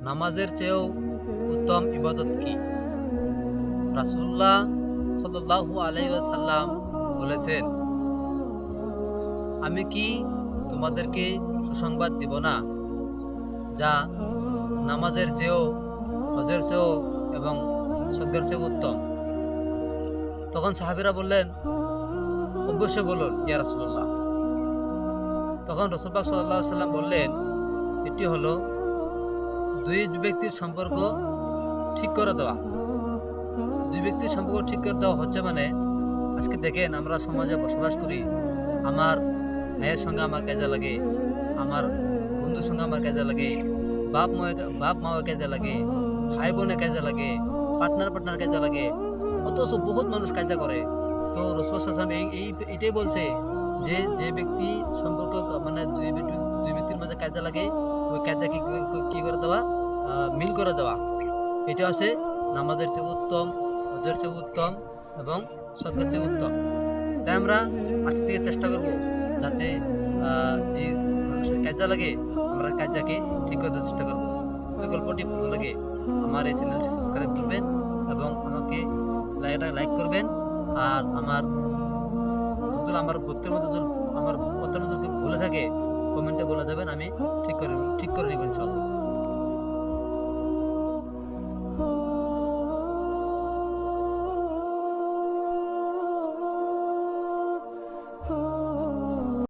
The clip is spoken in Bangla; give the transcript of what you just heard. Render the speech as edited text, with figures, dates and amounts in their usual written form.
নামাজের চেয়েও উত্তম ইবাদত কি? রাসূলুল্লাহ সাল্লাল্লাহু আলাইহি ওয়াসাল্লাম বলেছেন, আমি কি তোমাদেরকে সুসংবাদ দিব না যা নামাজের চেয়েও, হজের চেয়েও এবং সদকার চেয়েও উত্তম? তখন সাহাবীরা বললেন, অবশ্যই বলুন ইয়া রাসূলুল্লাহ। তখন রাসূল পাক সাল্লাল্লাহু আলাইহি ওয়াসাল্লাম বললেন, এটি হলো দুই ব্যক্তির সম্পর্ক ঠিক করে দেওয়া। দুই ব্যক্তির সম্পর্ক ঠিক করে দেওয়া হচ্ছে মানে, আজকে দেখেন আমরা সমাজে বসবাস করি, আমার ভাইয়ের সঙ্গে আমার কাজে লাগে, আমার বন্ধুর সঙ্গে আমার কাজে লাগে, বাপ মাও কাজে লাগে, ভাই বোনের কাজে লাগে, পার্টনার কাজে লাগে, অথচ বহুত মানুষ কাজা করে। তো রাসূল সাল্লাল্লাহু আলাইহি ওয়াসাল্লাম এটাই বলছে যে যে ব্যক্তি সম্পর্ক মানে দুই ব্যক্তির মাঝে কাজে লাগে, ওই কাজটা কি করে দেওয়া, মিল করে দেওয়া। এটা হচ্ছে নামাজের চেয়ে উত্তম, হজের চেয়ে উত্তম এবং সদকার চেয়ে উত্তম। তাই আমরা আজ থেকে চেষ্টা করব যাতে যে মানুষের কাজে লাগে আমরা কাজটাকে ঠিক করতে চেষ্টা করব। যদি গল্পটি ভালো লাগে আমার এই চ্যানেলটি সাবস্ক্রাইব করবেন এবং আমাকে লাইক করবেন। আর আমার বক্তব্যের মধ্যে আমার কথার মধ্যে ভুলে থাকে কমেন্টে বলে যাবেন, আমি ঠিক করে নেব ইনশাআল্লাহ।